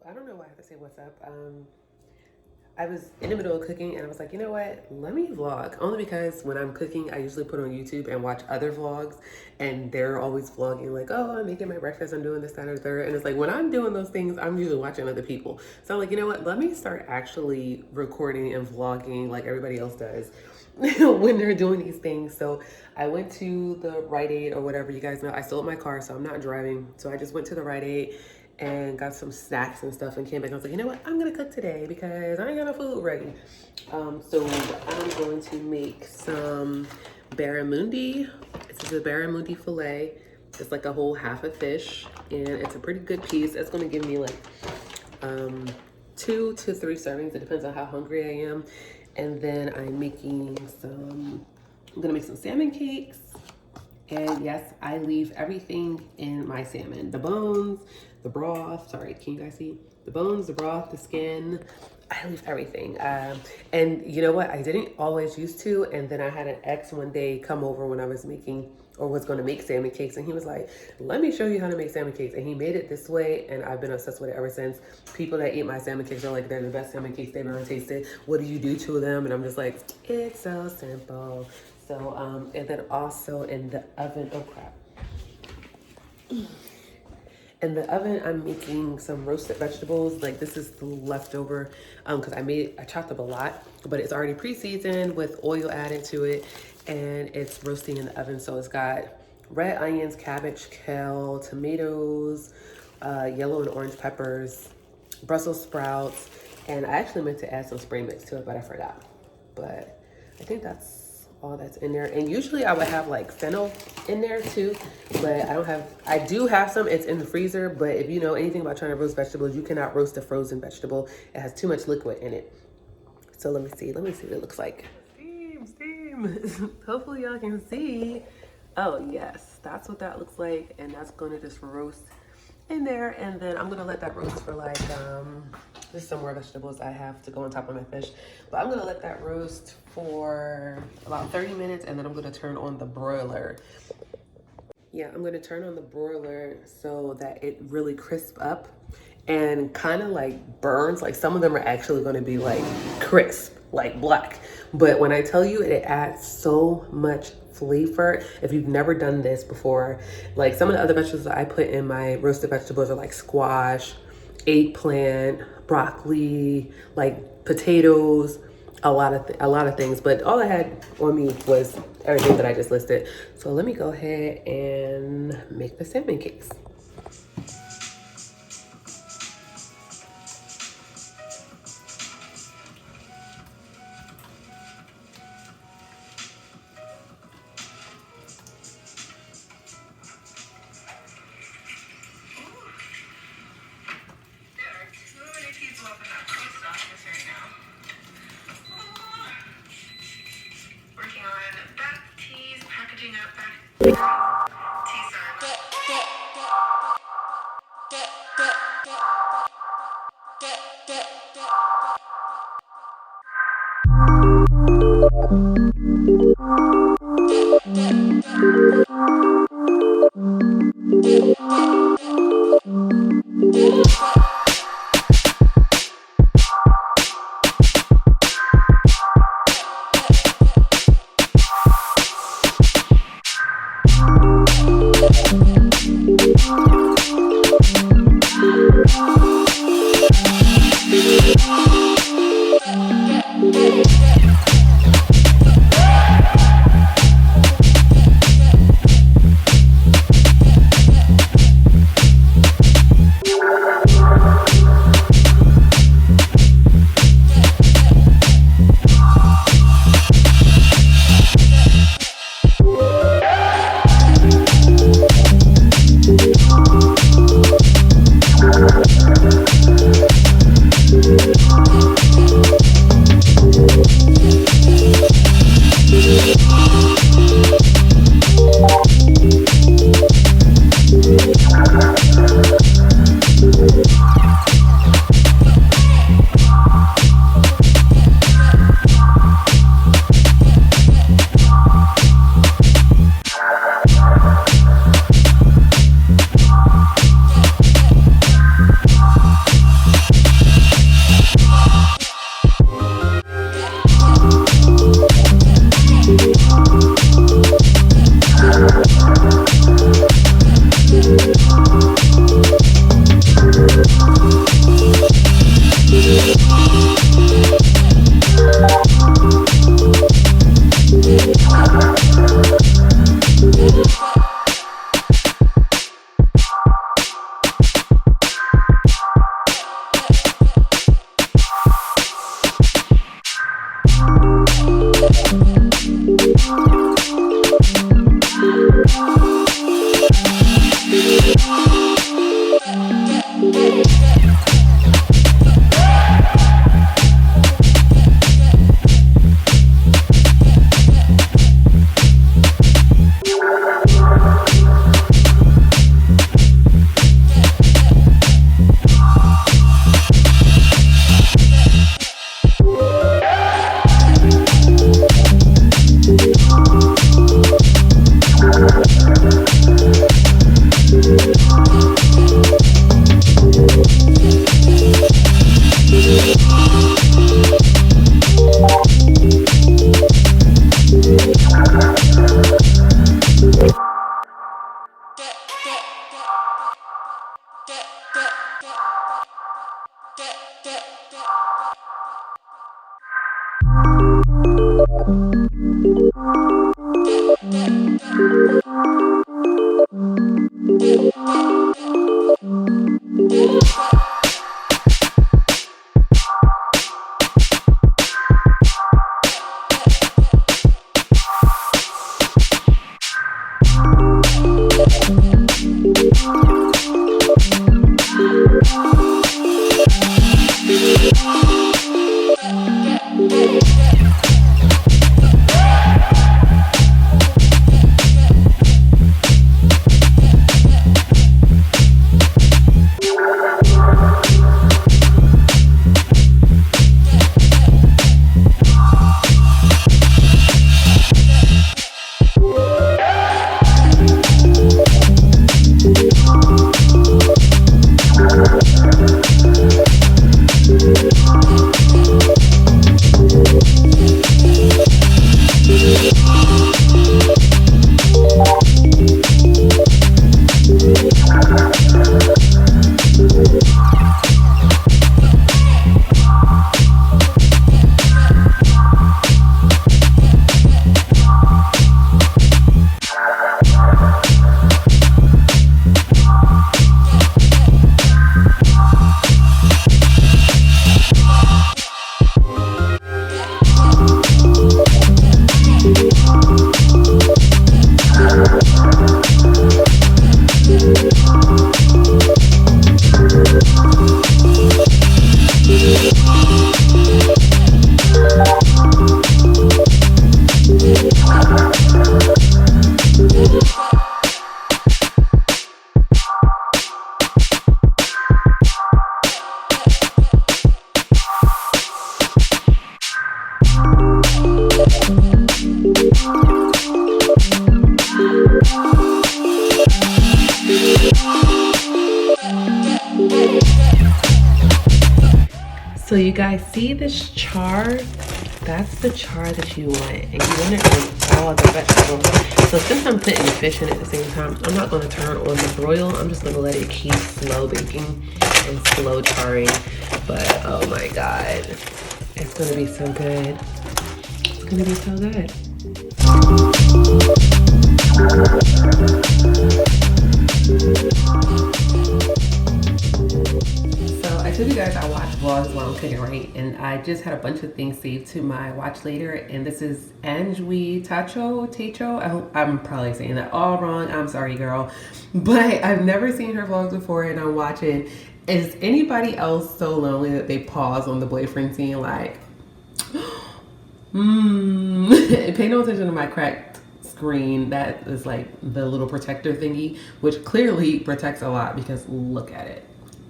I don't know why I have to say what's up. I was in the middle of cooking and I was like, you know what? Let me vlog. Only because when I'm cooking, I usually put on YouTube and watch other vlogs and they're always vlogging like, oh, I'm making my breakfast, I'm doing this, that, or the third. And it's like, when I'm doing those things, I'm usually watching other people. So I'm like, you know what? Let me start actually recording and vlogging like everybody else does when they're doing these things. So I went to the Rite Aid or whatever. You guys know I sold my car, so I'm not driving. So I just went to the Rite Aid and got some snacks and stuff and came back. I was like, you know what? I'm gonna cook today because I ain't got no food ready. So I'm going to make some barramundi. This is a barramundi filet. It's like a whole half a fish and it's a pretty good piece. It's gonna give me like 2 to 3 servings. It depends on how hungry I am. And then I'm gonna make some salmon cakes. And yes, I leave everything in my salmon. The bones, the broth, sorry, can you guys see? The bones, the broth, the skin, I leave everything. And you know what? I didn't always used to. And then I had an ex one day come over when I was making, or was gonna make salmon cakes. And he was like, let me show you how to make salmon cakes. And he made it this way. And I've been obsessed with it ever since. People that eat my salmon cakes are like, they're the best salmon cakes they've ever tasted. What do you do to them? And I'm just like, it's so simple. So, and then also in the oven, oh crap. In the oven, I'm making some roasted vegetables. Like this is the leftover, cause I chopped up a lot, but it's already pre-seasoned with oil added to it and it's roasting in the oven. So it's got red onions, cabbage, kale, tomatoes, yellow and orange peppers, Brussels sprouts. And I actually meant to add some spring mix to it, but I forgot. But I think that's all that's in there. And usually I would have like fennel in there too, but I do have some. It's in the freezer, but if you know anything about trying to roast vegetables, you cannot roast a frozen vegetable. It has too much liquid in it. So let me see what it looks like. Steam. Hopefully y'all can see. Oh yes, that's what that looks like. And that's gonna just roast in there. And then I'm gonna let that roast for like, there's some more vegetables I have to go on top of my fish, but I'm gonna let that roast for about 30 minutes and then I'm gonna turn on the broiler. Yeah, I'm gonna turn on the broiler so that it really crisp up and kind of like burns. Like some of them are actually gonna be like crisp, like black. But when I tell you, it adds so much flavor. If you've never done this before, like some of the other vegetables that I put in my roasted vegetables are like squash, eggplant, broccoli, like potatoes, a lot of things. But all I had on me was everything that I just listed. So let me go ahead and make the salmon cakes. So you guys see this char? That's the char that you want, and you want it on all the vegetables. So since I'm putting the fish in at the same time, I'm not going to turn on the broil. I'm just going to let it keep slow baking and slow charring. But oh my god, it's going to be so good. It's going to be so good. I told you guys I watch vlogs while I'm cooking, right? And I just had a bunch of things saved to my watch later. And this is Anjui Tacho. I hope I'm probably saying that all wrong. I'm sorry, girl. But I've never seen her vlogs before, and I'm watching. Is anybody else so lonely that they pause on the boyfriend scene like, Pay no attention to my cracked screen. That is like the little protector thingy, which clearly protects a lot because look at it.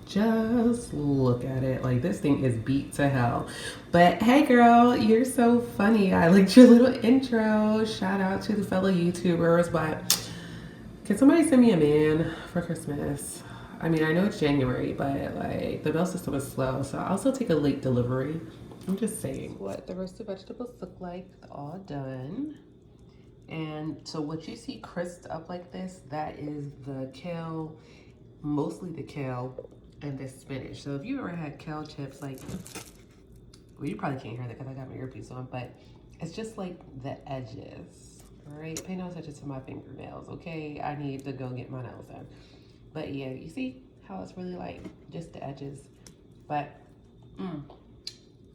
Just look at it. Like, this thing is beat to hell. But hey girl, you're so funny. I liked your little intro. Shout out to the fellow YouTubers. But can somebody send me a man for Christmas? I mean, I know it's January, but like the mail system is slow, so I'll still take a late delivery. I'm just saying. What the roasted vegetables look like, all done. And so what you see crisped up like this, that is the kale, mostly the kale, and this spinach. So if you ever had kale chips, like, well, you probably can't hear that because I got my earpiece on, but it's just like the edges. All right, pay no attention to my fingernails, okay? I need to go get my nails done. But yeah, you see how it's really like just the edges, but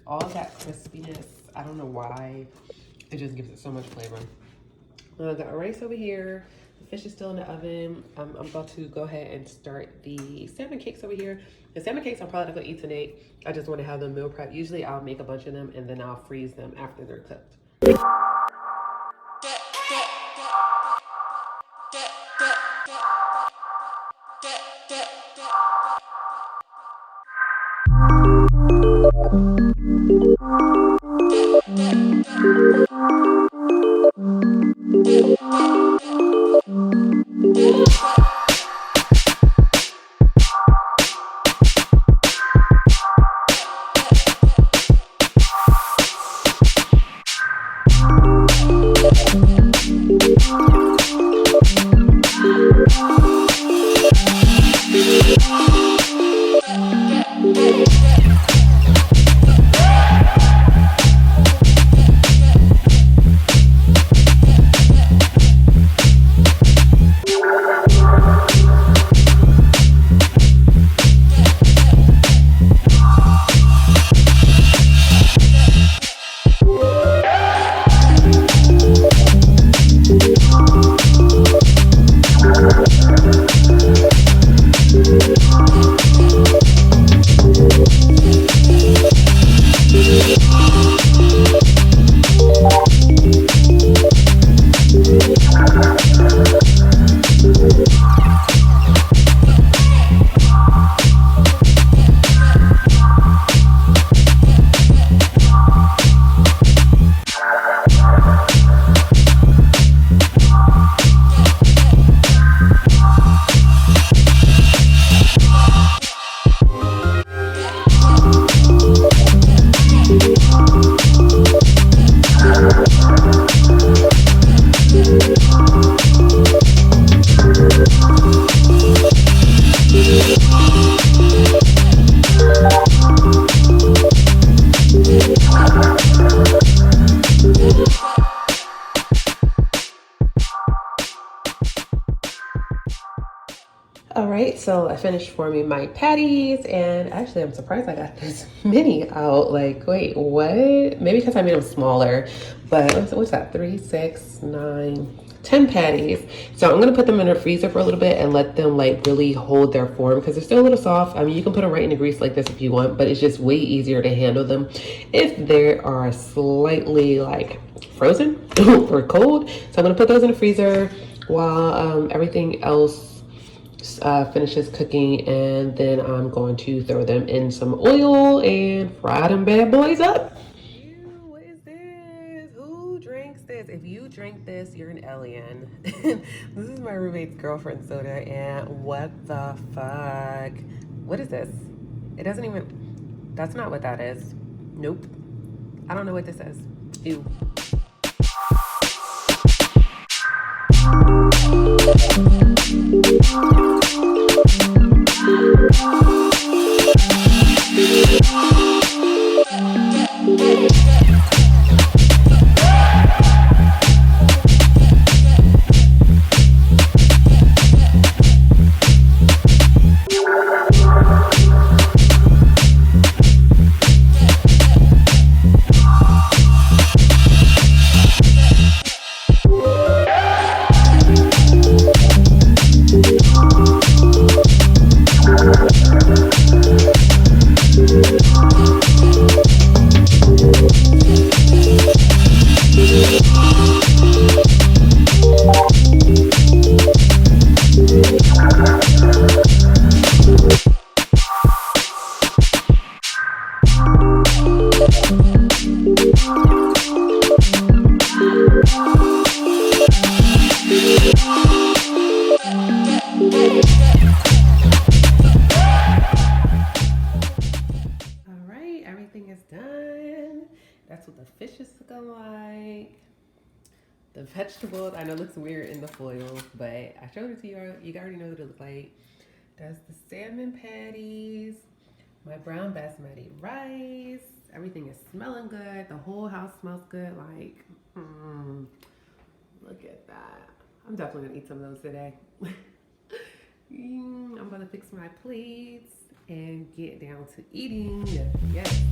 all that crispiness, I don't know why, it just gives it so much flavor. I got rice over here. The fish is still in the oven. I'm about to go ahead and start the salmon cakes over here. The salmon cakes I'm probably not gonna eat tonight. I just want to have them meal prep. Usually I'll make a bunch of them and then I'll freeze them after they're cooked. All right, so I finished forming my patties, and actually I'm surprised I got this many out. Like, wait, what? Maybe because I made them smaller, but what's that? 3, 6, 9, 10 patties. So I'm gonna put them in the freezer for a little bit and let them like really hold their form because they're still a little soft. I mean, you can put them right in the grease like this if you want, but it's just way easier to handle them if they are slightly like frozen or cold. So I'm gonna put those in the freezer while everything else finishes cooking, and then I'm going to throw them in some oil and fry them bad boys up. Ew, what is this? Who drinks this? If you drink this, you're an alien. This is my roommate's girlfriend soda, and what the fuck? What is this? It doesn't even, that's not what that is. Nope. I don't know what this is. Ew. That's what the fish is looking like. The vegetables, I know it looks weird in the foil, but I showed it to you. You already know what it looks like. That's the salmon patties, my brown basmati rice. Everything is smelling good. The whole house smells good. Like, look at that. I'm definitely gonna eat some of those today. I'm gonna fix my plates and get down to eating. Yes.